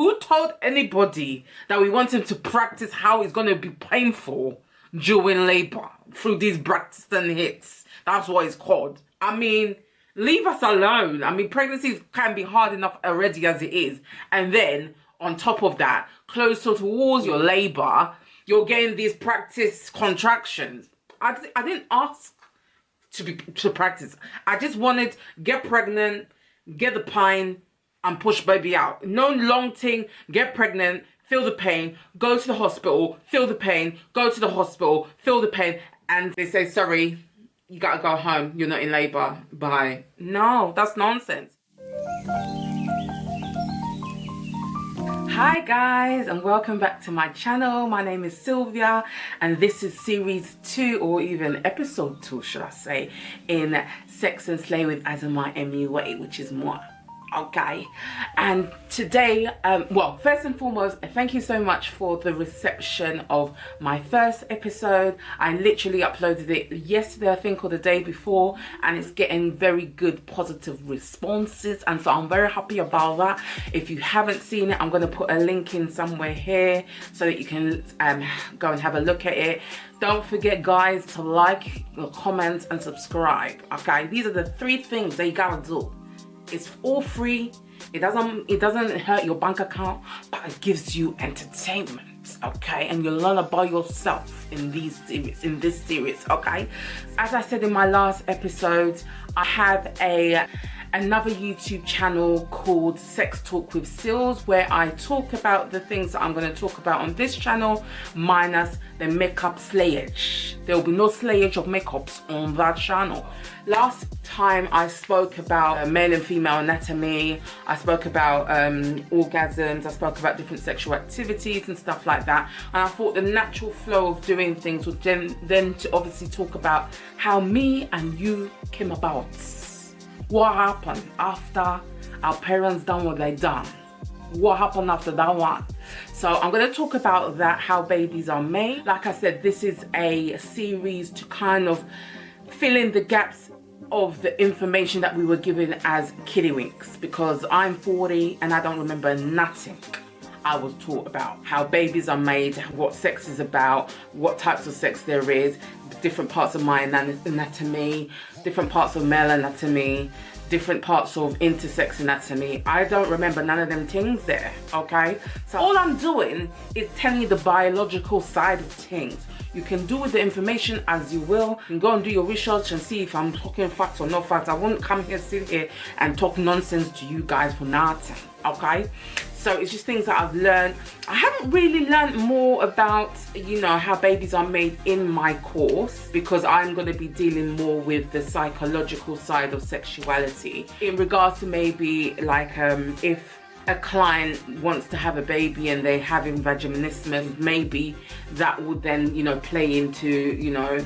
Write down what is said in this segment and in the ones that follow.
Who told anybody that we want him to practice how it's going to be painful during labor through these Braxton hits? That's what it's called. I mean, leave us alone. I mean, pregnancy can be hard enough already as it is. And then, on top of that, closer towards your labor, you're getting these practice contractions. I didn't ask to practice. I just wanted get pregnant, get the pine, and push baby out. No long thing, get pregnant, feel the pain, go to the hospital, feel the pain, go to the hospital, feel the pain, and they say, sorry, you gotta go home, you're not in labor, bye. No, that's nonsense. Hi guys, and welcome back to my channel. My name is Sylvia, and this is series 2, or even episode 2 should I say, in Sex and Slay with AsAmIMUA, which is moi. Okay, and today, well, first and foremost, thank you so much for the reception of my first episode. I literally uploaded it yesterday, I think, or the day before, and it's getting very good positive responses, and so I'm very happy about that. If you haven't seen it, I'm going to put a link in somewhere here so that you can go and have a look at it. Don't forget, guys, to like, comment, and subscribe. Okay, these are the 3 things that you gotta do. It's all free. It doesn't hurt your bank account, but it gives you entertainment, okay? And you'll learn about yourself in this series, okay? As I said in my last episode, I have another YouTube channel called Sex Talk with Sylvs, where I talk about the things that I'm going to talk about on this channel, minus the makeup slayage. There will be no slayage of makeups on that channel. Last time I spoke about male and female anatomy, I spoke about orgasms, I spoke about different sexual activities and stuff like that, and I thought the natural flow of doing things would then to obviously talk about how me and you came about. What happened after our parents done what they done? What happened after that one? So I'm going to talk about that, how babies are made. Like I said, this is a series to kind of fill in the gaps of the information that we were given as kiddywinks, because I'm 40 and I don't remember nothing I was taught about how babies are made, what sex is about, what types of sex there is, different parts of my anatomy, different parts of male anatomy, different parts of intersex anatomy. I don't remember none of them things there, okay? So all I'm doing is telling you the biological side of things. You can do with the information as you will. You can go and do your research and see if I'm talking facts or not facts. I won't come here, sit here and talk nonsense to you guys for nothing, okay? So it's just things that I've learned. I haven't really learned more about, you know, how babies are made in my course, because I'm going to be dealing more with the psychological side of sexuality in regards to maybe like if a client wants to have a baby and they're having vaginismus, maybe that would then, you know, play into, you know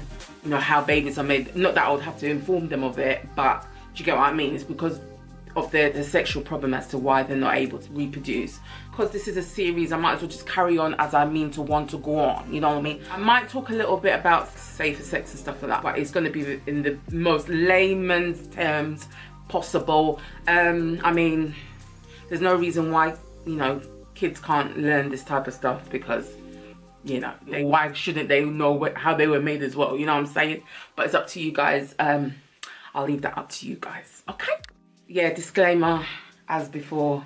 how babies are made. Not that I would have to inform them of it, but do you get what I mean? It's because of the sexual problem as to why they're not able to reproduce. Because this is a series, I might as well just carry on as I mean to want to go on, you know what I mean? I might talk a little bit about safer sex and stuff like that, but it's going to be in the most layman's terms possible. I mean, there's no reason why, you know, kids can't learn this type of stuff, because, you know, why shouldn't they know how they were made as well, you know what I'm saying? But it's up to you guys. I'll leave that up to you guys, okay? Yeah, disclaimer, as before,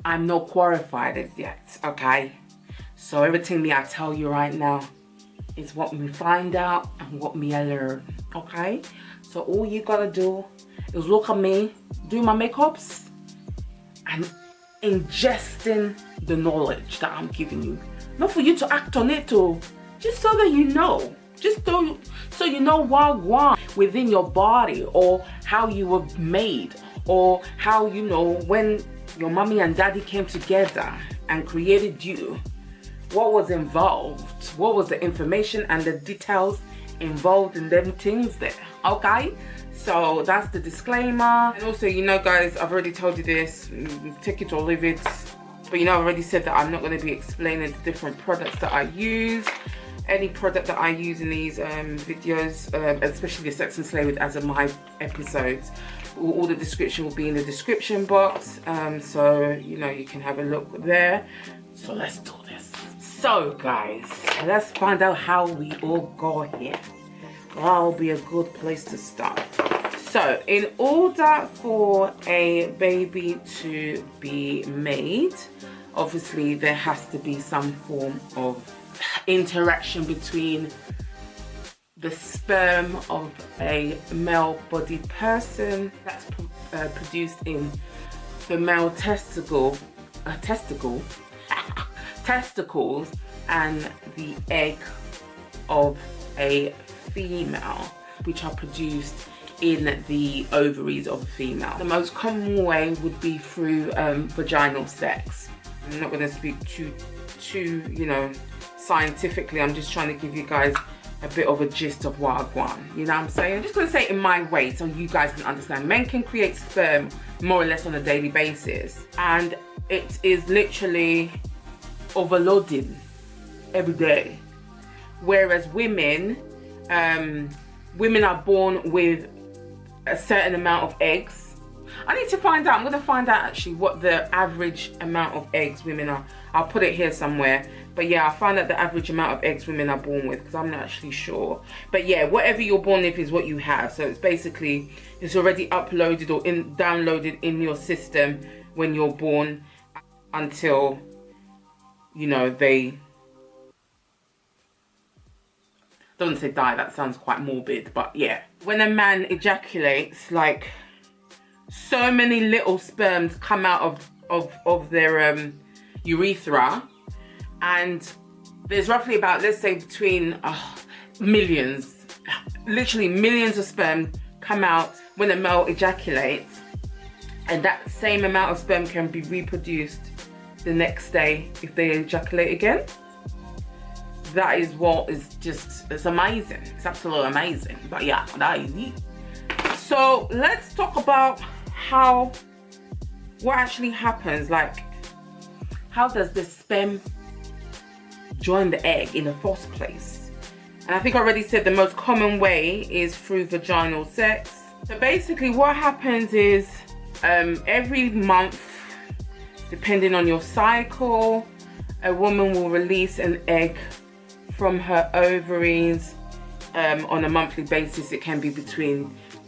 I'm not qualified as yet, okay? So everything that I tell you right now is what me find out and what me I learn, okay? So all you gotta do is look at me, do my makeups, and ingesting the knowledge that I'm giving you. Not for you to act on it, too, just so that you know. Just so you know what within your body, or how you were made, or how, you know, when your mommy and daddy came together and created you, what was involved, what was the information and the details involved in them things there, okay? So that's the disclaimer. And also, you know, guys, I've already told you this, take it or leave it, but you know, I've already said that I'm not going to be explaining the different products that I use. Any product that I use in these videos, especially the Sex and Slay with AsAmIMUA episodes, all the description will be in the description box, so you know, you can have a look there. So let's do this. So guys, let's find out how we all got here. That'll be a good place to start. So in order for a baby to be made, obviously there has to be some form of interaction between the sperm of a male-bodied person that's produced in the male testicles and the egg of a female, which are produced in the ovaries of a female. The most common way would be through vaginal sex. I'm not going to speak too you know, scientifically. I'm just trying to give you guys a bit of a gist of what I want, you know what I'm saying? I'm just going to say it in my way so you guys can understand. Men can create sperm more or less on a daily basis, and it is literally overloading every day, whereas women are born with a certain amount of eggs. I need to find out. I'm going to find out actually what the average amount of eggs women are. I'll put it here somewhere. But yeah, I'll find out the average amount of eggs women are born with, because I'm not actually sure. But yeah, whatever you're born with is what you have. So it's basically, it's already uploaded or downloaded in your system when you're born until, you know, they, don't say die, that sounds quite morbid, but yeah. When a man ejaculates, like, so many little sperms come out of their urethra, and there's roughly about, let's say, between millions, literally millions of sperm come out when a male ejaculates, and that same amount of sperm can be reproduced the next day if they ejaculate again. That is what is just, it's amazing. It's absolutely amazing. But yeah, that is it. So let's talk about what actually happens. Like, how does the sperm join the egg in the first place? And I think I already said the most common way is through vaginal sex. So basically what happens is every month, depending on your cycle, a woman will release an egg from her ovaries on a monthly basis. It can be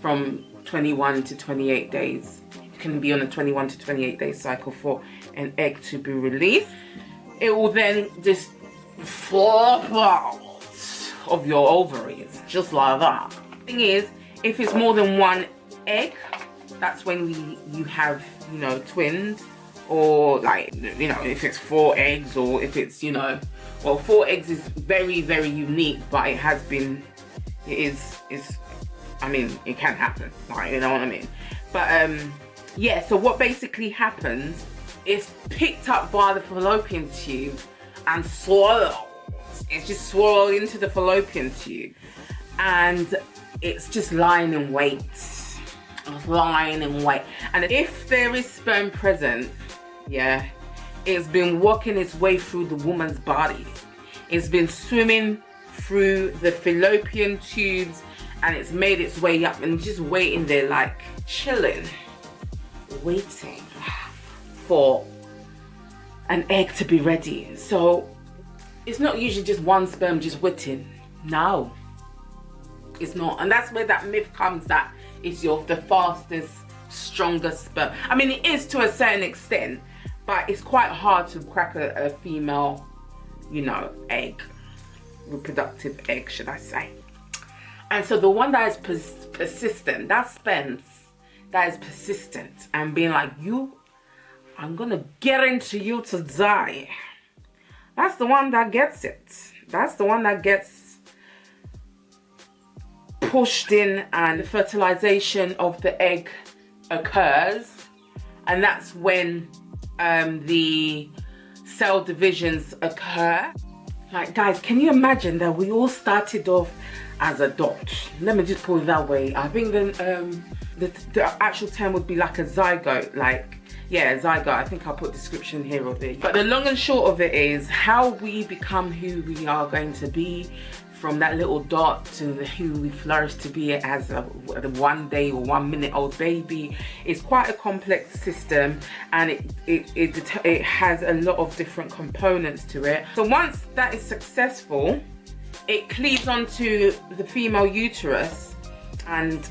from 21 to 28 days. It can be on a 21 to 28 day cycle for an egg to be released. It will then just flop out of your ovaries, just like that. Thing is, if it's more than one egg, that's when you have, you know, twins, or like, you know, if it's 4 eggs, or if it's, you know, well, 4 eggs is very, very unique, but I mean, it can happen, like, you know what I mean? But yeah, so what basically happens is picked up by the fallopian tube and swallowed. It's just swallowed into the fallopian tube, and it's just lying in wait. It's lying in wait. And if there is sperm present, yeah, it's been working its way through the woman's body. It's been swimming through the fallopian tubes, and it's made its way up and just waiting there, like chilling, waiting for an egg to be ready. So it's not usually just one sperm just waiting. No, it's not. And that's where that myth comes that it's the fastest, strongest sperm. I mean, it is to a certain extent, but it's quite hard to crack a female, you know, egg, reproductive egg, should I say. And so the one that is persistent, that sperm that is persistent and being like, I'm gonna get into you to die, that's the one that gets it. That's the one that gets pushed in, and the fertilization of the egg occurs, and that's when the cell divisions occur. Like, guys, can you imagine that we all started off as a dot? Let me just put it that way. I think then the actual term would be like a zygote, like, yeah, zygote. I think I'll put description here or there. But the long and short of it is how we become who we are going to be from that little dot to who we flourish to be as a 1 day or 1 minute old baby. It's quite a complex system, and it has a lot of different components to it. So once that is successful, it cleaves onto the female uterus, and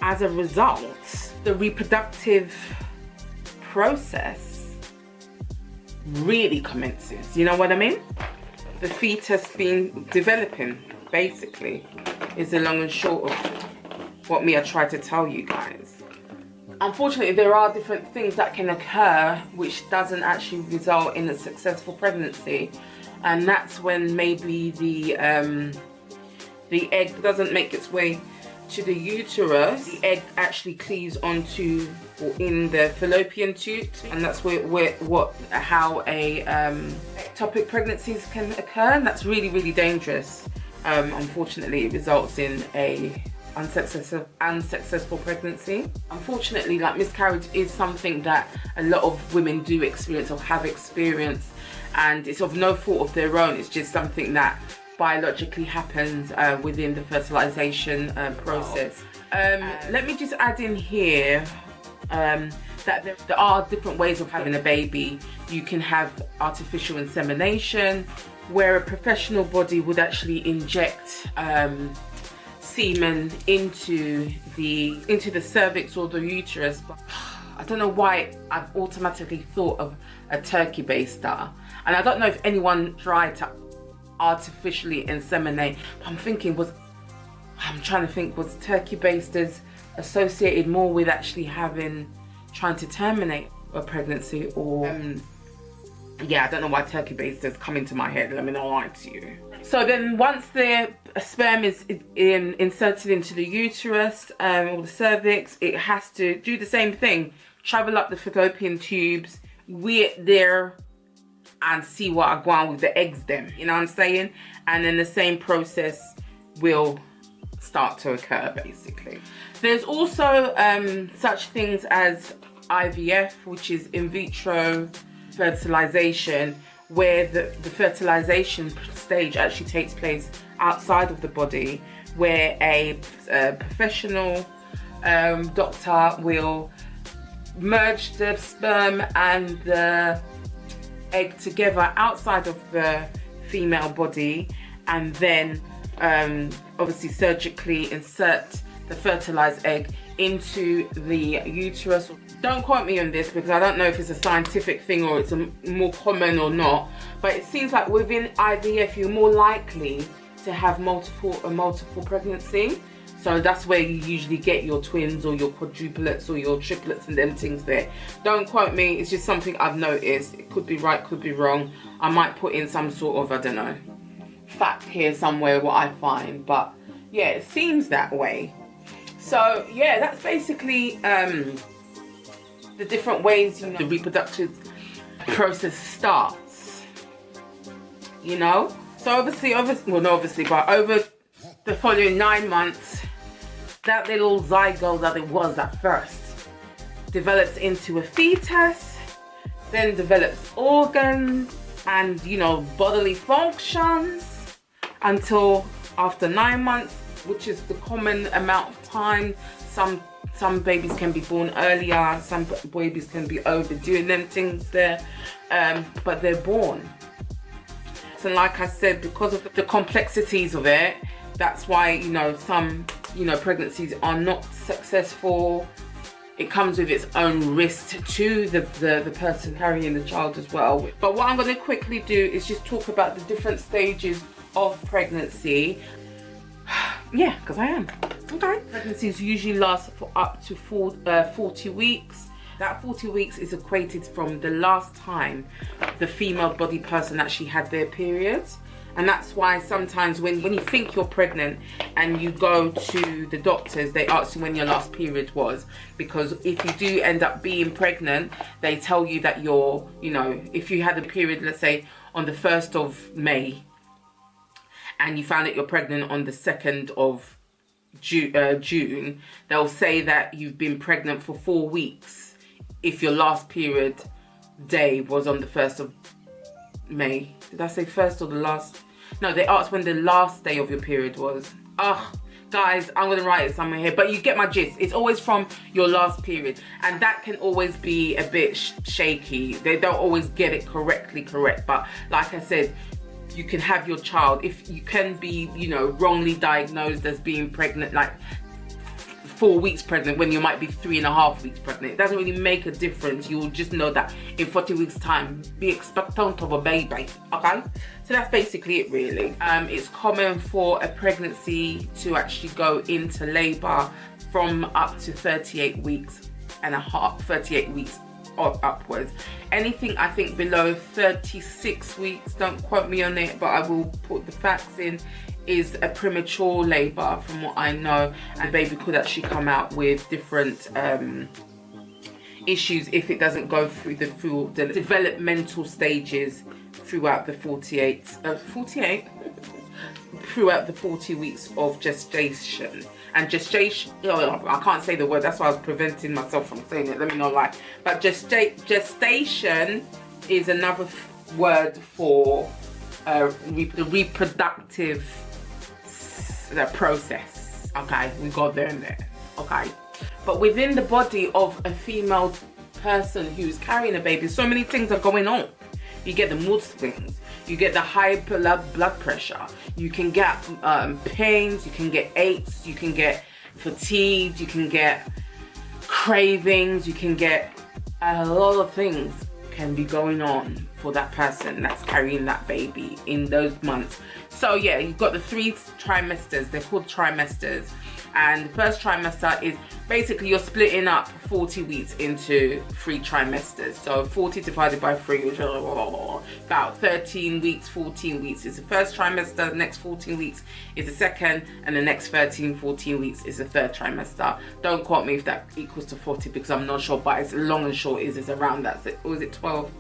as a result, the reproductive process really commences. You know what I mean? The fetus developing, basically, is the long and short of what I tried to tell you guys. Unfortunately, there are different things that can occur which doesn't actually result in a successful pregnancy, and that's when maybe the egg doesn't make its way to the uterus. The egg actually cleaves onto or in the fallopian tube, and that's how ectopic pregnancies can occur, and that's really dangerous. Unfortunately, it results in a unsuccessful pregnancy. Unfortunately, like, miscarriage is something that a lot of women do experience or have experienced, and it's of no fault of their own. It's just something that biologically happens within the fertilization process. Let me just add in here that there are different ways of having a baby. You can have artificial insemination, where a professional body would actually inject semen into the cervix or the uterus. But I don't know why I've automatically thought of a turkey baster, and I don't know if anyone tried to artificially inseminate, but I'm trying to think, was turkey basters associated more with actually trying to terminate a pregnancy, or yeah, I don't know why turkey basters come into my head, let me not lie to you. So then once the sperm is inserted into the uterus or the cervix, it has to do the same thing, travel up the fallopian tubes, wait there and see what I go on with the eggs then, you know what I'm saying? And then the same process will start to occur, basically. There's also such things as IVF, which is in vitro fertilization, where the fertilization stage actually takes place outside of the body, where a professional doctor will merge the sperm and the egg together outside of the female body, and then obviously surgically insert the fertilized egg into the uterus. Don't quote me on this because I don't know if it's a scientific thing or it's more common or not, but it seems like within IVF you're more likely to have multiple pregnancy. So that's where you usually get your twins or your quadruplets or your triplets and them things there. Don't quote me, it's just something I've noticed. It could be right, could be wrong. I might put in some sort of, I don't know, fact here somewhere what I find, but yeah, it seems that way. So yeah, that's basically the different ways, you know, the reproductive process starts, you know. So obviously, well not obviously, but over the following 9 months, that little zygote that it was at first develops into a fetus, then develops organs and, you know, bodily functions, until after 9 months, which is the common amount of time. Some babies can be born earlier, some babies can be overdoing them things there, but they're born. And like I said, because of the complexities of it, that's why, you know, some, you know, pregnancies are not successful. It comes with its own risk to the person carrying the child as well. But what I'm going to quickly do is just talk about the different stages of pregnancy. Yeah, because I am. Okay. Pregnancies usually last for up to 40 weeks. That 40 weeks is equated from the last time the female body person actually had their periods. And that's why sometimes when you think you're pregnant and you go to the doctors, they ask you when your last period was. Because if you do end up being pregnant, they tell you that you're, you know, if you had a period, let's say on the 1st of May, and you found that you're pregnant on the 2nd of June, they'll say that you've been pregnant for 4 weeks if your last period day was on the 1st of May. Did I say first or the last? No, they asked when the last day of your period was. Ugh. Guys, I'm going to write it somewhere here, but you get my gist. It's always from your last period, and that can always be a bit shaky. They don't always get it correct, but like I said, you can have your child, if you can be, you know, wrongly diagnosed as being pregnant, like 4 weeks pregnant when you might be 3.5 weeks pregnant. It doesn't really make a difference. You'll just know that in 40 weeks time, be expectant of a baby, okay? So that's basically it really. It's common for a pregnancy to actually go into labor from up to 38 weeks and a half, 38 weeks or upwards. Anything I think below 36 weeks, don't quote me on it, but I will put the facts in, is a premature labor from what I know, and the baby could actually come out with different issues if it doesn't go through the full developmental stages throughout the 40 weeks of gestation. And gestation, oh, I can't say the word, that's why I was preventing myself from saying it, let me not lie. But gestation is another word for the reproductive process. Okay, we got there and there. Okay, but within the body of a female person who's carrying a baby, so many things are going on. You get the mood swings, you get the high blood pressure, you can get pains, you can get aches, you can get fatigued, you can get cravings, you can get a lot of things can be going on for that person that's carrying that baby in those months. So yeah, you've got the 3 trimesters, they're called trimesters. And the first trimester is basically you're splitting up 40 weeks into 3 trimesters. So 40 divided by 3, which is about 13 weeks, 14 weeks is the first trimester, the next 14 weeks is the second, and the next 13, 14 weeks is the third trimester. Don't quote me if that equals to 40 because I'm not sure, but it's long and short is around that. Or is it 12?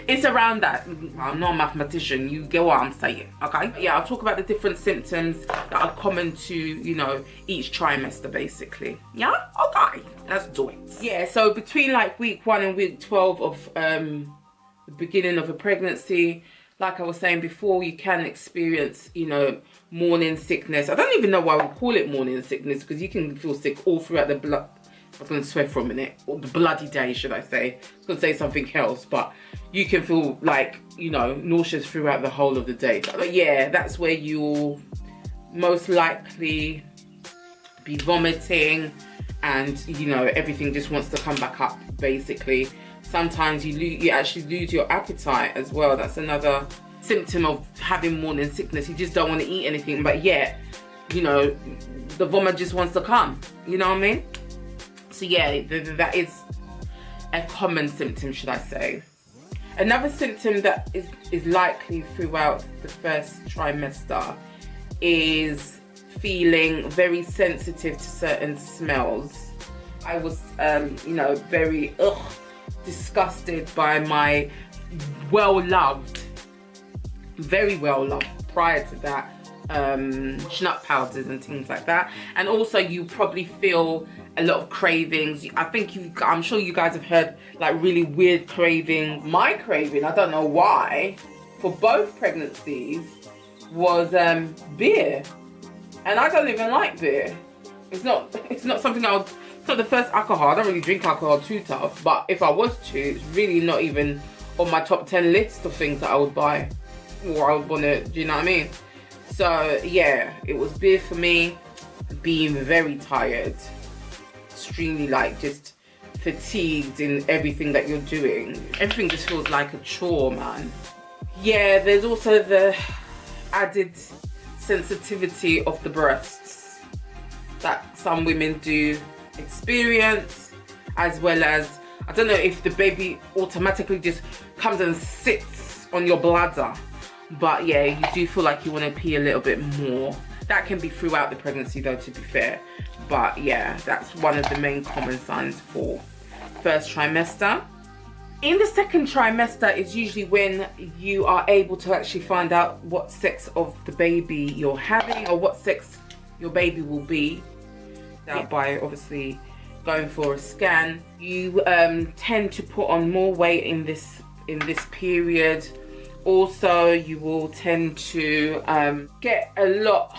It's around that. I'm not a mathematician, you get what I'm saying, okay? Yeah, I'll talk about the different symptoms that are common to, you know, each trimester basically. Yeah, okay, let's do it. Yeah, so between like week 1 and week 12 of the beginning of a pregnancy, like I was saying before, you can experience, you know, morning sickness. I don't even know why we call it morning sickness, because you can feel sick all throughout the blood. I was going to swear for a minute, or the bloody day, should I say. I was going to say something else, but you can feel like, you know, nauseous throughout the whole of the day. But yeah, that's where you'll most likely be vomiting, and you know, everything just wants to come back up basically. Sometimes you actually lose your appetite as well. That's another symptom of having morning sickness. You just don't want to eat anything, but yet, you know, the vomit just wants to come, you know what I mean? So yeah, that is a common symptom, should I say. Another symptom that is likely throughout the first trimester is feeling very sensitive to certain smells. I was, you know, very disgusted by my very well loved prior to that schnut powders and things like that. And also you probably feel a lot of cravings. I'm sure you guys have heard like really weird cravings. My craving, I don't know why, for both pregnancies was beer. And I don't even like beer. It's not something it's not the first alcohol. I don't really drink alcohol too tough, but if I was to, it's really not even on my top 10 list of things that I would buy or I would want to, do you know what I mean? So yeah, it was beer for me, being very tired, extremely like just fatigued in everything that you're doing. Everything just feels like a chore, man. Yeah, there's also the added sensitivity of the breasts that some women do experience, as well as, I don't know if the baby automatically just comes and sits on your bladder, but yeah, you do feel like you want to pee a little bit more. That can be throughout the pregnancy though, to be fair, but yeah, that's one of the main common signs for first trimester. In the second trimester is usually when you are able to actually find out what sex of the baby you're having, or what sex your baby will be, by obviously going for a scan. You tend to put on more weight in this period, Also, you will tend to get a lot,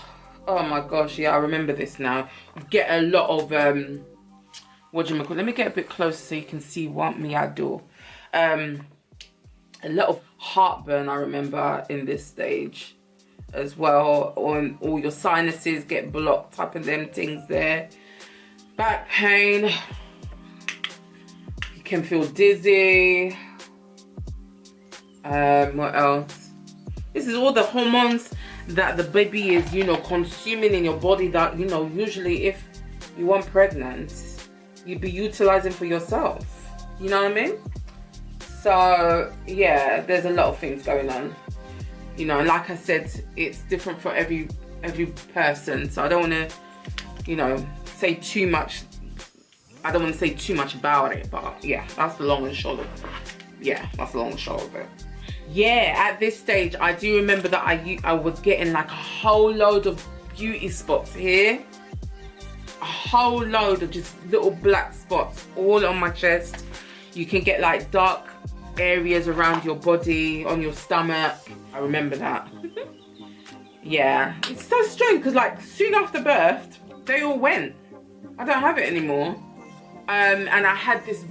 oh my gosh, yeah, I remember this now. You get a lot of, what do you call it? Let me get a bit closer so you can see what me I do. A lot of heartburn, I remember, in this stage as well. All your sinuses get blocked up and them things there. Back pain. You can feel dizzy. What else? This is all the hormones that the baby is, you know, consuming in your body that, you know, usually if you weren't pregnant, you'd be utilizing for yourself. You know what I mean? So yeah, there's a lot of things going on. You know, and like I said, it's different for every person. So I don't want to, you know, say too much. I don't want to say too much about it, but yeah, that's the long and short of it. Yeah, that's the long and short of it. Yeah, at this stage, I do remember that I was getting like a whole load of beauty spots here. A whole load of just little black spots all on my chest. You can get like dark areas around your body, on your stomach. I remember that. Yeah, it's so strange because like soon after birth, they all went. I don't have it anymore. And I had this,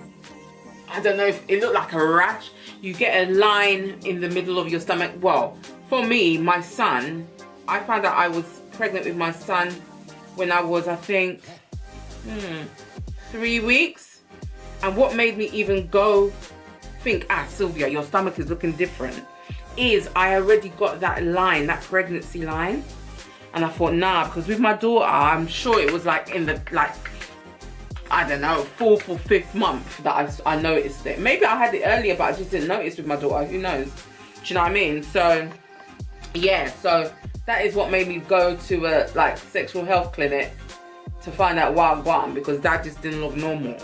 I don't know if it looked like a rash. You get a line in the middle of your stomach. Well, for me, my son, I found out I was pregnant with my son when I was, I think, 3 weeks. And what made me even go think, Sylvia, your stomach is looking different, is I already got that line, that pregnancy line. And I thought, nah, because with my daughter, I'm sure it was like in the, like, I don't know, 4th or 5th month that I noticed it. Maybe I had it earlier, but I just didn't notice with my daughter. Who knows? Do you know what I mean? So, yeah. So that is what made me go to a like sexual health clinic to find out why I'm gone, because that just didn't look normal.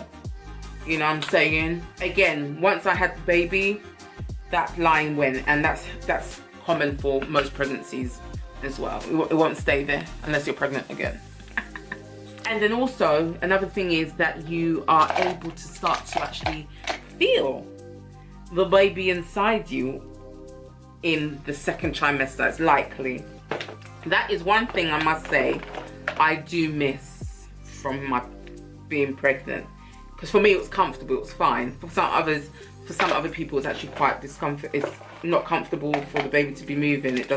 You know what I'm saying? Again, once I had the baby, that line went, and that's common for most pregnancies as well. It won't stay there unless you're pregnant again. And then also, another thing is that you are able to start to actually feel the baby inside you in the 2nd trimester. It's likely. That is one thing I must say I do miss from my being pregnant. Because for me it was comfortable, it was fine. For some other people it's actually quite discomfort. It's not comfortable for the baby to be moving. It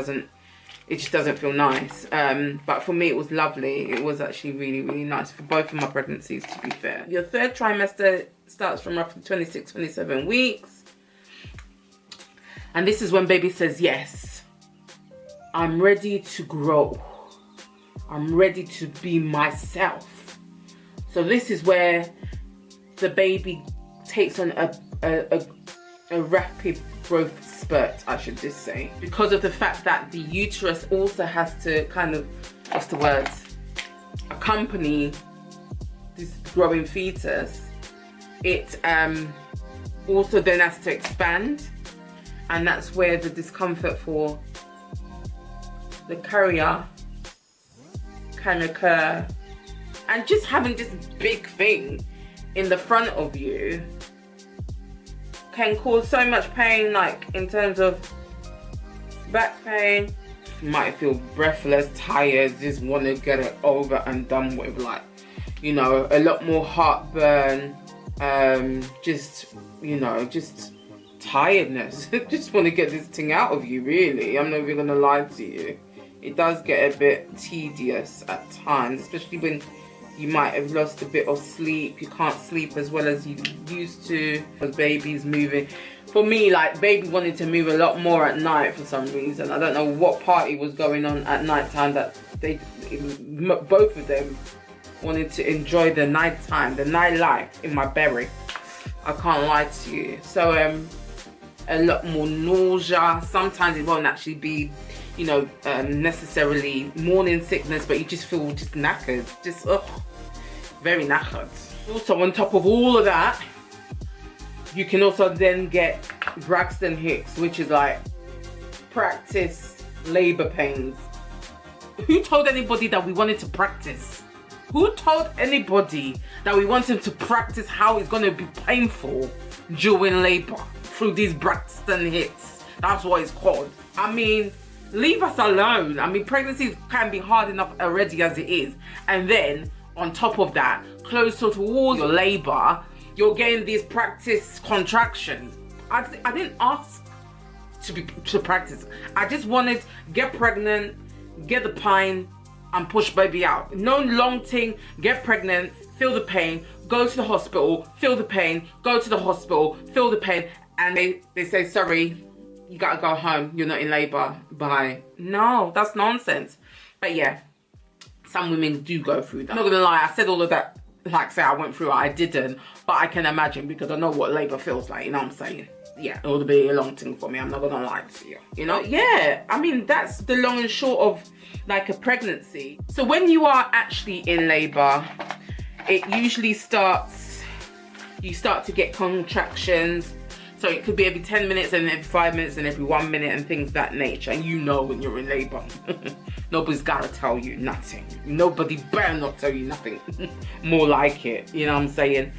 just doesn't feel nice. But for me, it was lovely. It was actually really, really nice for both of my pregnancies, to be fair. Your 3rd trimester starts from roughly 26, 27 weeks. And this is when baby says, yes, I'm ready to grow. I'm ready to be myself. So this is where the baby takes on a rapid growth spurt, I should just say, because of the fact that the uterus also has to kind of, what's the word, accompany this growing fetus. It also then has to expand, and that's where the discomfort for the carrier can occur. And just having this big thing in the front of you can cause so much pain, like in terms of back pain. You might feel breathless, tired, just want to get it over and done with, like, you know, a lot more heartburn, just, you know, just tiredness. Just want to get this thing out of you, really. I'm not even gonna lie to you. It does get a bit tedious at times, especially when you might have lost a bit of sleep. You can't sleep as well as you used to because baby's moving. For me, like, baby wanted to move a lot more at night for some reason. I don't know what party was going on at night time that both of them wanted to enjoy the night time, the night life in my belly. I can't lie to you. So a lot more nausea. Sometimes it won't actually be, you know, necessarily morning sickness, but you just feel just knackered, just very knackered. Also, on top of all of that, you can also then get Braxton Hicks, which is like practice labor pains. Who told anybody that we wanted to practice? Who told anybody that we wanted to practice how it's going to be painful during labor through these Braxton Hicks? That's what it's called. I mean, leave us alone. I mean, pregnancy can be hard enough already as it is. And then, on top of that, closer towards your labor, you're getting these practice contractions. I didn't ask to practice. I just wanted get pregnant, get the pine, and push baby out. No long thing, get pregnant, feel the pain, go to the hospital, feel the pain, go to the hospital, feel the pain, and they say, sorry, you gotta go home, you're not in labor, bye. No, that's nonsense. But yeah, some women do go through that. I'm not gonna lie, I said all of that like say I went through it, I didn't, but I can imagine because I know what labor feels like, you know what I'm saying? Yeah, it would be a long thing for me, I'm not gonna lie to you, you know? Yeah, I mean, that's the long and short of like a pregnancy. So when you are actually in labor, it usually starts, you start to get contractions. So it could be every 10 minutes and every 5 minutes and every 1 minute and things of that nature. And you know when you're in labor. Nobody's gotta tell you nothing. Nobody better not tell you nothing. More like it, you know what I'm saying?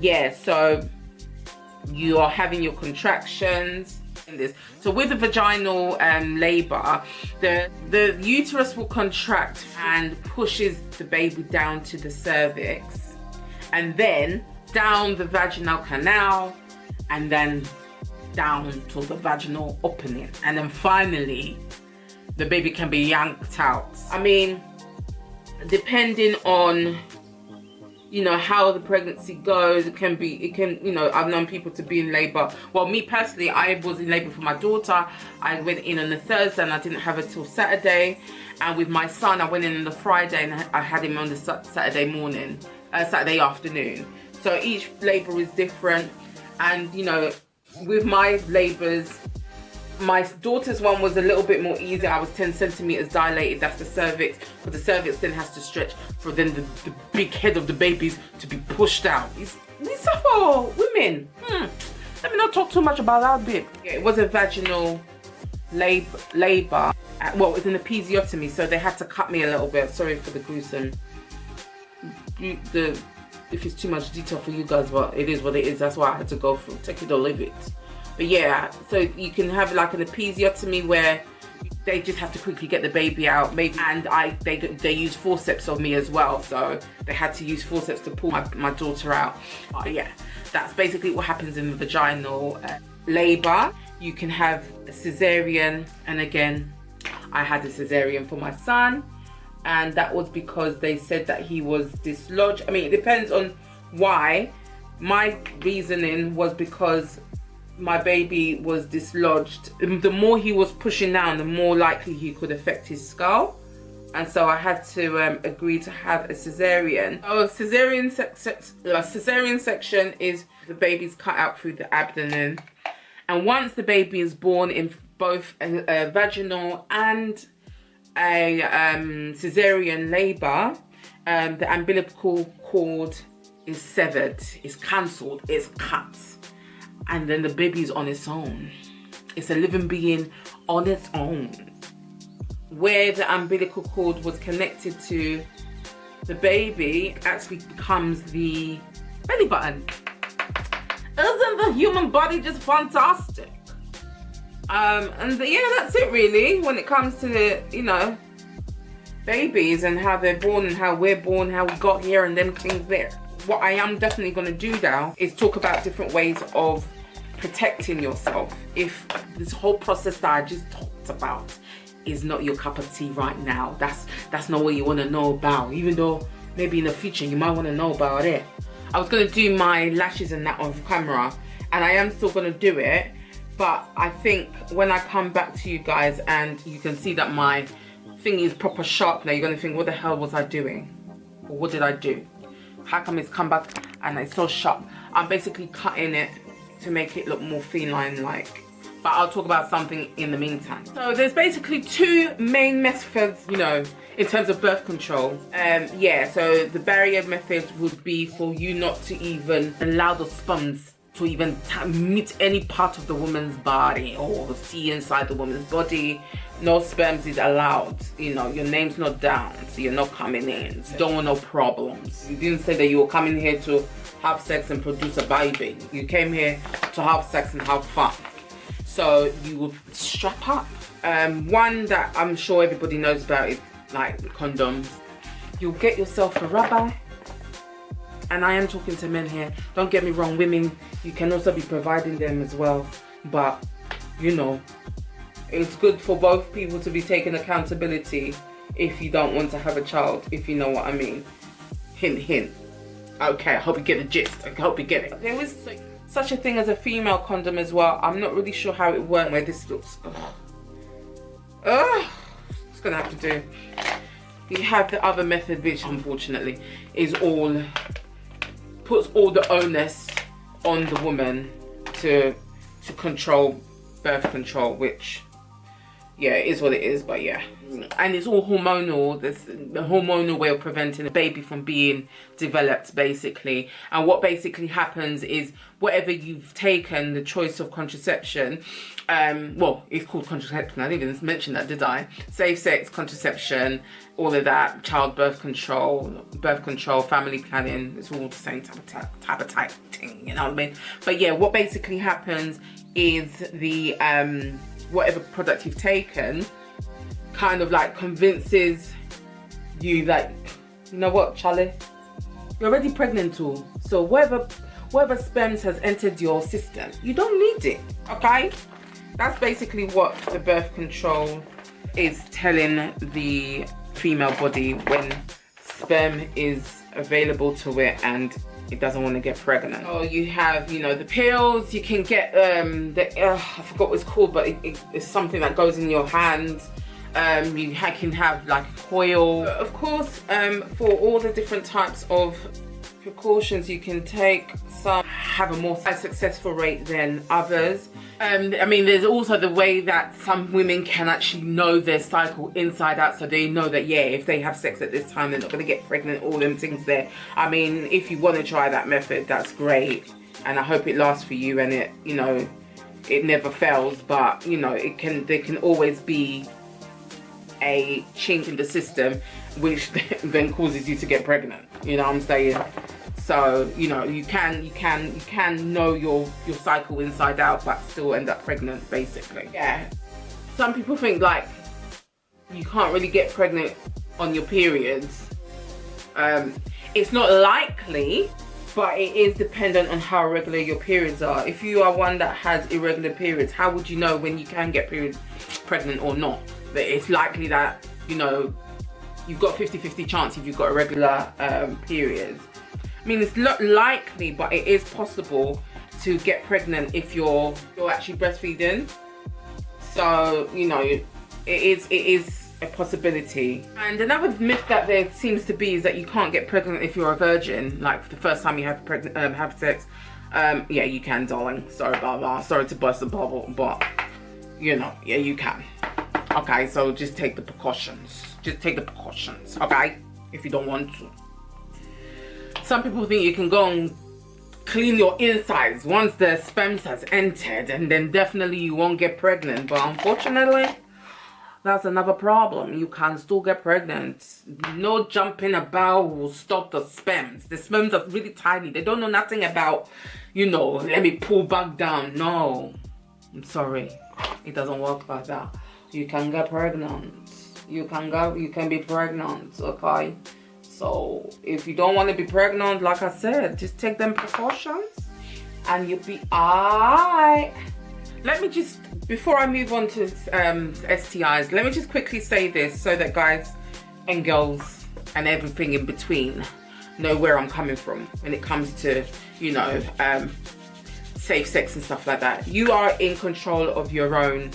Yeah, so you are having your contractions in this. So with the vaginal labor, the uterus will contract and pushes the baby down to the cervix. And then down the vaginal canal, and then down to the vaginal opening, and then finally the baby can be yanked out. I mean, depending on, you know, how the pregnancy goes, it can, you know, I've known people to be in labor. Well, me personally, I was in labor for my daughter. I went in on the Thursday and I didn't have her till Saturday. And with my son, I went in on the Friday and I had him on the Saturday morning, Saturday afternoon. So each labor is different. And, you know, with my labors, my daughter's one was a little bit more easy. I was 10 centimeters dilated, that's the cervix, but the cervix then has to stretch for then the big head of the babies to be pushed out. These are for women. Let me not talk too much about that bit. Yeah, it was a vaginal labor. Well, it was an episiotomy, so they had to cut me a little bit. Sorry for the gruesome. If it's too much detail for you guys, but it is what it is. That's why I had to go through. Take it or leave it. But yeah, so you can have like an episiotomy where they just have to quickly get the baby out. Maybe, and they use forceps on me as well, so they had to use forceps to pull my daughter out. Yeah, that's basically what happens in the vaginal labor. You can have a cesarean, and again, I had a cesarean for my son. And that was because they said that he was dislodged. I mean, it depends on why. My reasoning was because my baby was dislodged. The more he was pushing down, the more likely he could affect his skull. And so I had to agree to have a cesarean. Oh, a cesarean section is the baby's cut out through the abdomen. And once the baby is born in both a vaginal and a cesarean labor, the umbilical cord is severed, is cancelled, it's cut, and then the baby is on its own. It's a living being on its own. Where the umbilical cord was connected to the baby actually becomes the belly button. Isn't the human body just fantastic? And yeah, that's it really when it comes to the, you know, babies and how they're born and how we're born, how we got here and them things there. What I am definitely going to do now is talk about different ways of protecting yourself. If this whole process that I just talked about is not your cup of tea right now, that's not what you want to know about, even though maybe in the future you might want to know about it. I was going to do my lashes and that on camera, and I am still going to do it. But I think when I come back to you guys and you can see that my thing is proper sharp now, you're going to think, what the hell was I doing? Or what did I do? How come it's come back and it's so sharp? I'm basically cutting it to make it look more feline-like. But I'll talk about something in the meantime. So there's basically two main methods, you know, in terms of birth control. Yeah, so the barrier method would be for you not to even allow the sperms to even meet any part of the woman's body or see inside the woman's body. No sperms is allowed. You know, your name's not down, so you're not coming in. So you don't want no problems. You didn't say that you were coming here to have sex and produce a baby. You came here to have sex and have fun. So you will strap up. One that I'm sure everybody knows about is like condoms. You'll get yourself a rubber. And I am talking to men here. Don't get me wrong, women, you can also be providing them as well. But, you know, it's good for both people to be taking accountability if you don't want to have a child, if you know what I mean. Hint, hint. Okay, I hope you get the gist. I hope you get it. There is such a thing as a female condom as well. I'm not really sure how it worked, where this looks. It's gonna have to do. You have the other method, which unfortunately is all, puts all the onus on the woman to control birth control, which, yeah, it is what it is, but yeah. And it's all hormonal. There's the hormonal way of preventing a baby from being developed, basically. And what basically happens is whatever you've taken, the choice of contraception, well, it's called contraception. I didn't even mention that, did I? Safe sex, contraception, all of that, childbirth control, birth control, family planning. It's all the same type of thing, you know what I mean? But yeah, what basically happens is the whatever product you've taken kind of like convinces you that, you know what, Charlie, you're already pregnant too. So whatever sperms has entered your system, you don't need it, okay? That's basically what the birth control is telling the female body when sperm is available to it and it doesn't want to get pregnant. Oh, you have, you know, the pills. You can get I forgot what it's called, but it's something that goes in your hands. You can have like a coil. Of course, for all the different types of precautions you can take, some have a more successful rate than others. I mean, there's also the way that some women can actually know their cycle inside out, so they know that, yeah, if they have sex at this time, they're not going to get pregnant, all them things there. I mean, if you want to try that method, that's great, and I hope it lasts for you and it, you know, it never fails. But, you know, there can always be a chink in the system which then causes you to get pregnant, you know what I'm saying? So, you know, you can know your cycle inside out but still end up pregnant, basically. Yeah, some people think like you can't really get pregnant on your periods. It's not likely, but it is dependent on how regular your periods are. If you are one that has irregular periods, how would you know when you can get pregnant or not? That it's likely that, you know, you've got 50-50 chance if you've got irregular periods. I mean, it's not likely, but it is possible to get pregnant if you're actually breastfeeding. So, you know, it is a possibility. And another myth that there seems to be is that you can't get pregnant if you're a virgin, like the first time you have sex. Yeah, you can, darling. Sorry about that. Sorry to burst the bubble, but you know, yeah, you can. Okay, so just take the precautions. Just take the precautions, okay? If you don't want to. Some people think you can go and clean your insides once the sperm has entered, and then definitely you won't get pregnant. But unfortunately, that's another problem. You can still get pregnant. No jumping about will stop the sperms. The sperms are really tiny. They don't know nothing about, you know, let me pull back down. No, I'm sorry. It doesn't work like that. You can get pregnant. You can be pregnant, okay? So if you don't want to be pregnant, like I said, just take them precautions and you'll be alright. Let me just, before I move on to STIs, let me just quickly say this so that guys and girls and everything in between know where I'm coming from when it comes to, you know, safe sex and stuff like that. You are in control of your own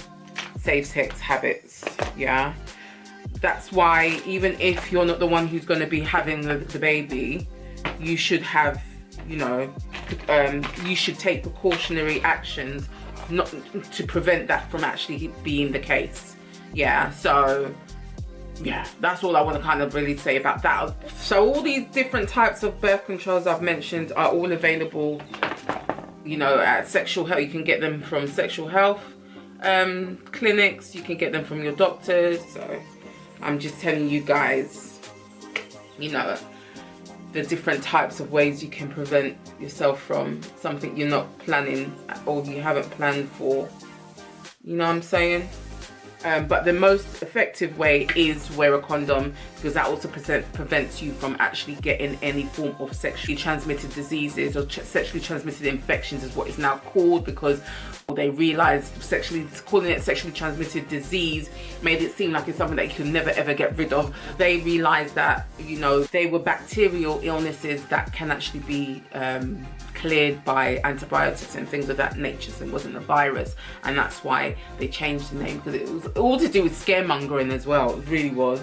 safe sex habits, yeah? That's why even if you're not the one who's going to be having the baby, you should have, you know, you should take precautionary actions not to prevent that from actually being the case. Yeah, so yeah, that's all I want to kind of really say about that. So all these different types of birth controls I've mentioned are all available, you know, at sexual health. You can get them from sexual health clinics, you can get them from your doctors. So I'm just telling you guys, you know, the different types of ways you can prevent yourself from something you're not planning or you haven't planned for. You know what I'm saying? But the most effective way is wear a condom, because that also prevents you from actually getting any form of sexually transmitted diseases, or sexually transmitted infections is what it's now called, because they realized calling it sexually transmitted disease made it seem like it's something that you can never ever get rid of. They realized that, you know, they were bacterial illnesses that can actually be cleared by antibiotics and things of that nature, so it wasn't a virus, and that's why they changed the name, because it was all to do with scaremongering as well. It really was.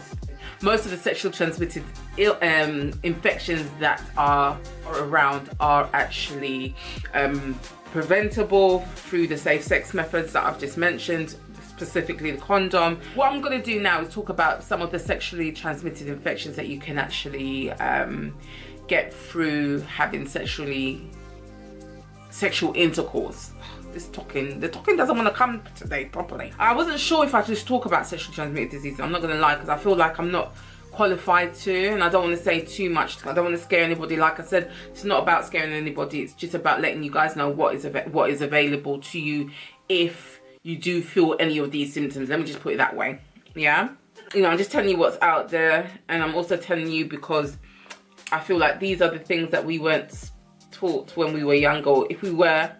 Most of the sexually transmitted infections that are around are actually preventable through the safe sex methods that I've just mentioned, specifically the condom. What I'm going to do now is talk about some of the sexually transmitted infections that you can actually get through having sexual intercourse. The talking doesn't want to come today properly. I wasn't sure if I should just talk about sexually transmitted diseases. I'm not going to lie, because I feel like I'm not qualified to, and I don't want to say too much. I don't want to scare anybody. Like I said, it's not about scaring anybody. It's just about letting you guys know what is available to you if you do feel any of these symptoms. Let me just put it that way. Yeah, you know, I'm just telling you what's out there, and I'm also telling you because I feel like these are the things that we weren't taught when we were younger. If we were,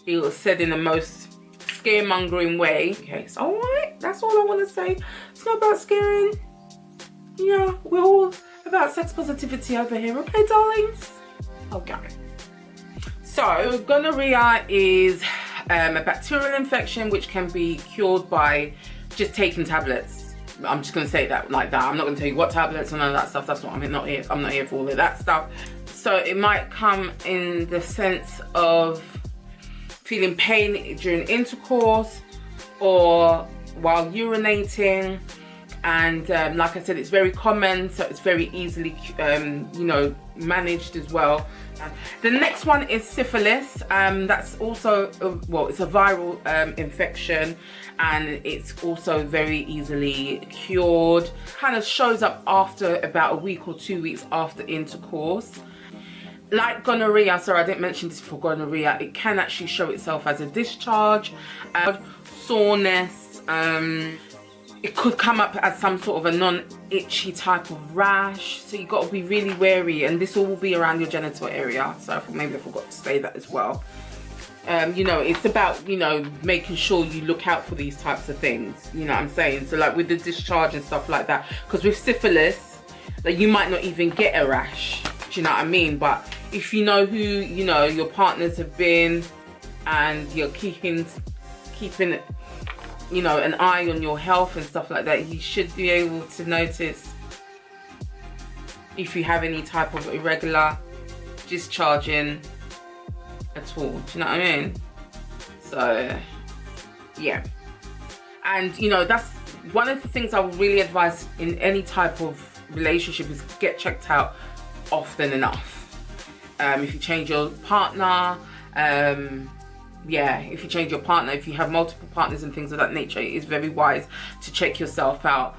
it was said in the most scaremongering way. Okay, so alright, that's all I want to say. It's not about scaring. Yeah, we're all about sex positivity over here, okay, darlings? Okay. So, gonorrhea is a bacterial infection which can be cured by just taking tablets. I'm just going to say that like that. I'm not going to tell you what tablets and all that stuff. That's what I'm not here for all of that stuff. So it might come in the sense of feeling pain during intercourse or while urinating, and like I said, it's very common, so it's very easily you know, managed as well. The next one is syphilis. That's also well, it's a viral infection, and it's also very easily cured. Kind of shows up after about a week or 2 weeks after intercourse. Like gonorrhea, sorry I didn't mention this for gonorrhea, it can actually show itself as a discharge, soreness, it could come up as some sort of a non-itchy type of rash, so you've got to be really wary, and this all will be around your genital area, so maybe I forgot to say that as well. You know, it's about, you know, making sure you look out for these types of things, you know what I'm saying? So like with the discharge and stuff like that, because with syphilis, like, you might not even get a rash, do you know what I mean? But if you know who, you know, your partners have been, and you're keeping you know, an eye on your health and stuff like that, you should be able to notice if you have any type of irregular discharging at all, do you know what I mean? So yeah, and you know, that's one of the things I would really advise in any type of relationship, is get checked out often enough. If you change your partner, yeah, if you change your partner, if you have multiple partners and things of that nature, it is very wise to check yourself out,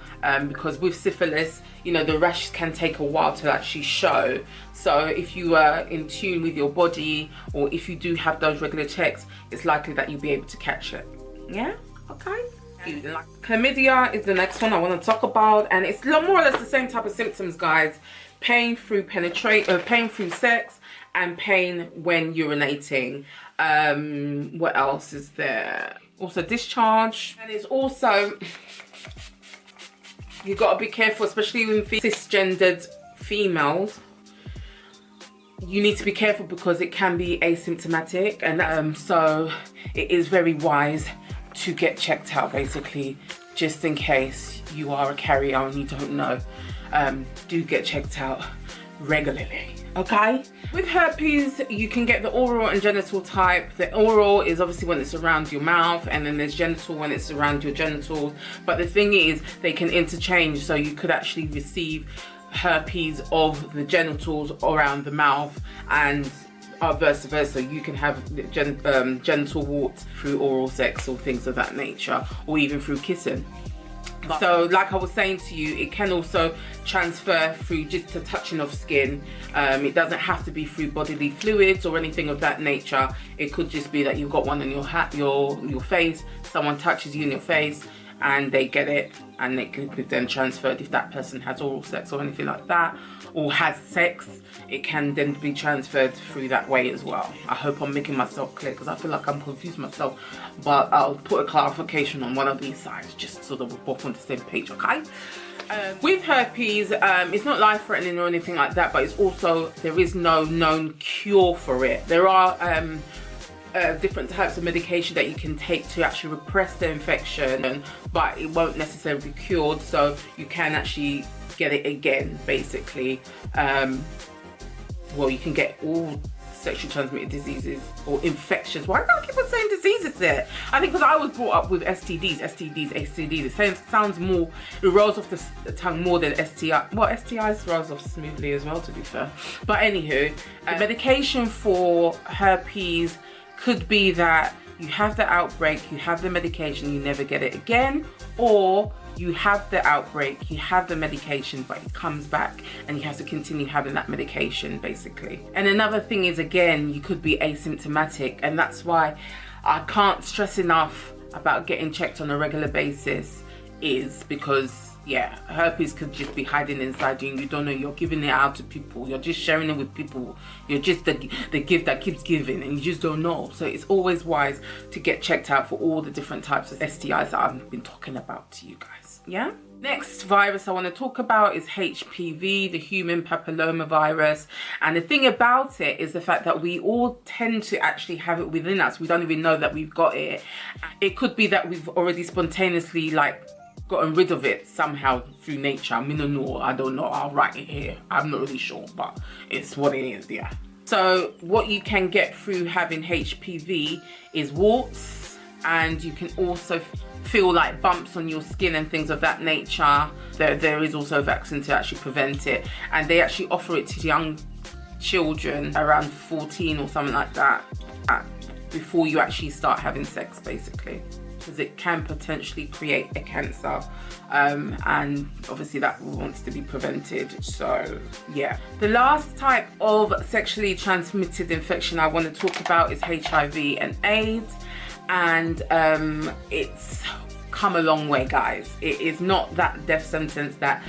because with syphilis, you know, the rash can take a while to actually show. So if you are in tune with your body, or if you do have those regular checks, it's likely that you'll be able to catch it. Yeah, okay. Chlamydia is the next one I want to talk about, and it's more or less the same type of symptoms, guys. Pain through pain through sex, and pain when urinating. What else is there? Also discharge, and it's also, you got to be careful, especially with cisgendered females. You need to be careful because it can be asymptomatic, and so it is very wise to get checked out, basically, just in case you are a carrier and you don't know. Do get checked out regularly, okay? With herpes, you can get the oral and genital type. The oral is obviously when it's around your mouth, and then there's genital when it's around your genitals. But the thing is, they can interchange, so you could actually receive herpes of the genitals around the mouth, and vice versa. You can have genital warts through oral sex or things of that nature, or even through kissing. So like I was saying to you, it can also transfer through just a touching of skin. It doesn't have to be through bodily fluids or anything of that nature. It could just be that you've got one on your face, someone touches you in your face and they get it, and it could be then transferred if that person has oral sex or anything like that, or has sex. It can then be transferred through that way as well. I hope I'm making myself clear, because I feel like I'm confused myself, but I'll put a clarification on one of these sides just so that we're both on the same page, okay? With herpes, it's not life-threatening or anything like that, but it's also, there is no known cure for it. There are different types of medication that you can take to actually repress the infection, but it won't necessarily be cured, so you can actually get it again, basically. Well, you can get all sexually transmitted diseases or infections. Why do I keep on saying diseases there? I think because I was brought up with STDs, STDs. It sounds more, it rolls off the tongue more than STI. Well, STIs rolls off smoothly as well, to be fair. But anywho, the medication for herpes could be that you have the outbreak, you have the medication, you never get it again, or you have the outbreak, you have the medication, but it comes back and you have to continue having that medication, basically. And another thing is, again, you could be asymptomatic, and that's why I can't stress enough about getting checked on a regular basis, is because, yeah, herpes could just be hiding inside you and you don't know. You're giving it out to people, you're just sharing it with people, you're just the gift that keeps giving, and you just don't know. So it's always wise to get checked out for all the different types of STIs that I've been talking about to you guys. Yeah, next virus I want to talk about is HPV, the human papilloma virus. And the thing about it is the fact that we all tend to actually have it within us. We don't even know that we've got it. It could be that we've already spontaneously gotten rid of it somehow through nature. I mean, no, I don't know, I'll write it here, I'm not really sure, but it's what it is. Yeah, so what you can get through having HPV is warts, and you can also feel like bumps on your skin and things of that nature. There is also a vaccine to actually prevent it, and they actually offer it to young children around 14 or something like that, before you actually start having sex, basically, because it can potentially create a cancer, and obviously that wants to be prevented. So yeah, the last type of sexually transmitted infection I want to talk about is HIV and AIDS, and it's come a long way, guys. It is not that death sentence that,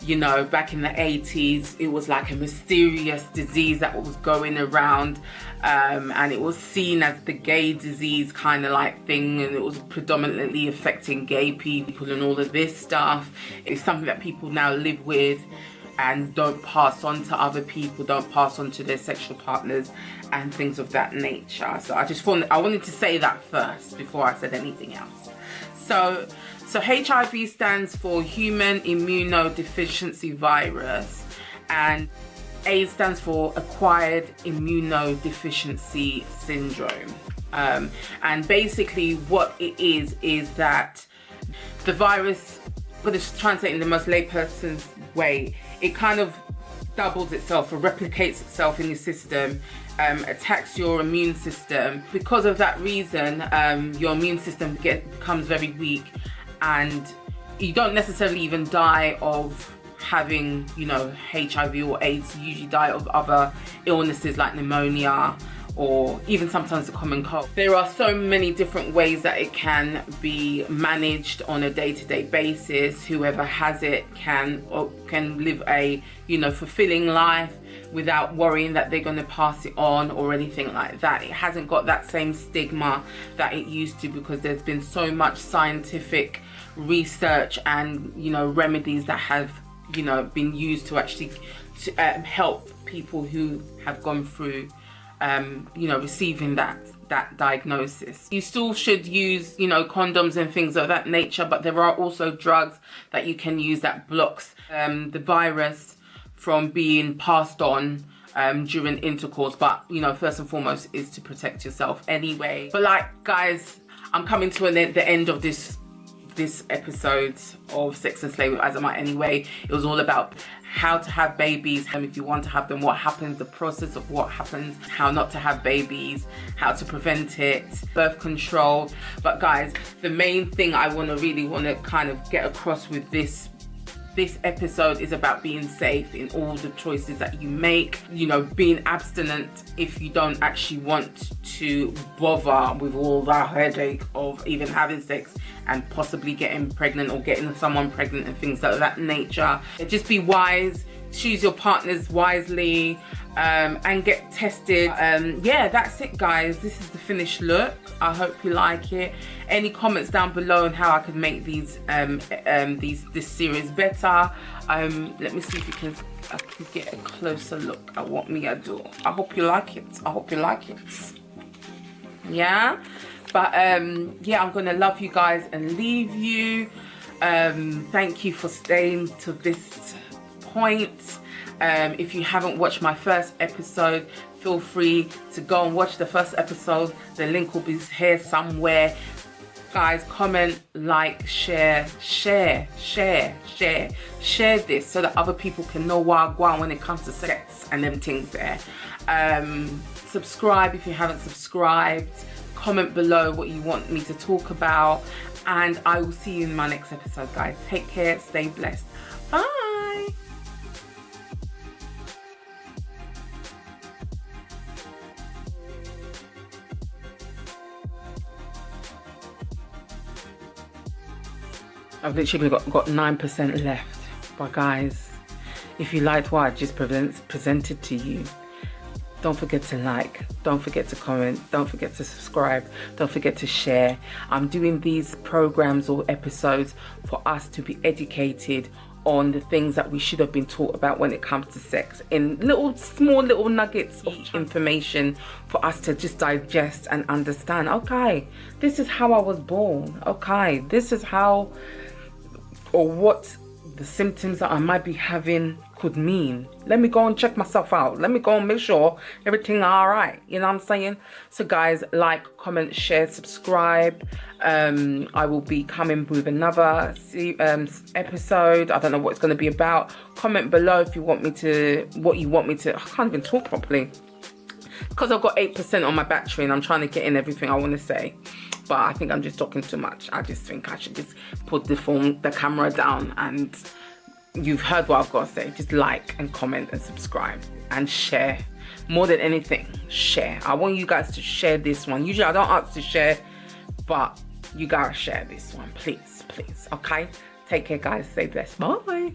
you know, back in the 80s it was like a mysterious disease that was going around, and it was seen as the gay disease kind of like thing, and it was predominantly affecting gay people and all of this stuff. It's something that people now live with and don't pass on to other people, don't pass on to their sexual partners and things of that nature. So I wanted to say that first before I said anything else. So HIV stands for human immunodeficiency virus, and AIDS stands for acquired immunodeficiency syndrome. And basically what it is that the virus, but it's translated in the most layperson's way, it kind of doubles itself or replicates itself in your system, attacks your immune system. Because of that reason, your immune system becomes very weak, and you don't necessarily even die of having, you know, HIV or AIDS. You usually die of other illnesses like pneumonia, or even sometimes a common cold. There are so many different ways that it can be managed on a day-to-day basis. Whoever has it can live a, you know, fulfilling life without worrying that they're going to pass it on or anything like that. It hasn't got that same stigma that it used to, because there's been so much scientific research and, you know, remedies that have, you know, been used to actually help people who have gone through you know, receiving that diagnosis. You still should use, you know, condoms and things of that nature, but there are also drugs that you can use that blocks the virus from being passed on during intercourse. But, you know, first and foremost is to protect yourself anyway. But like, guys, I'm coming to the end of this this episode of Sex and Slay with AsAmIMUA anyway. It was all about how to have babies, and if you want to have them, what happens, the process of what happens, how not to have babies, how to prevent it, birth control. But guys, the main thing I really want to kind of get across with this episode is about being safe in all the choices that you make. You know, being abstinent if you don't actually want to bother with all that headache of even having sex and possibly getting pregnant or getting someone pregnant and things like that nature. Just be wise, choose your partners wisely, and get tested. Yeah, that's it guys. This is the finished look. I hope you like it. Any comments down below on how I could make these this series better. Let me see if I can get a closer look at what I do. I hope you like it. I hope you like it. Yeah, but yeah, I'm gonna love you guys and leave you. Thank you for staying to this point. If you haven't watched my first episode, feel free to go and watch the first episode. The link will be here somewhere. Guys, comment, like, share this so that other people can know what I go on when it comes to sex and them things there. Subscribe if you haven't subscribed. Comment below what you want me to talk about, and I will see you in my next episode guys. Take care, stay blessed, bye. I've literally got 9% left. But guys, if you liked what I just presented to you, don't forget to like, don't forget to comment, don't forget to subscribe, don't forget to share. I'm doing these programs or episodes for us to be educated on the things that we should have been taught about when it comes to sex, in small little nuggets of information for us to just digest and understand. Okay, this is how I was born. Okay, this is how or what the symptoms that I might be having could mean. Let me go and check myself out. Let me go and make sure everything all right. You know what I'm saying? So guys, like, comment, share, subscribe. I will be coming with another episode. I don't know what it's going to be about. Comment below if you want me to, I can't even talk properly because I've got 8% on my battery and I'm trying to get in everything I want to say. But I think I'm just talking too much. I just think I should just put the camera down, and you've heard what I've got to say. Just like and comment and subscribe and share. More than anything, share. I want you guys to share this one. Usually I don't ask to share, but you gotta share this one, please, please. Okay, take care guys, stay blessed, bye.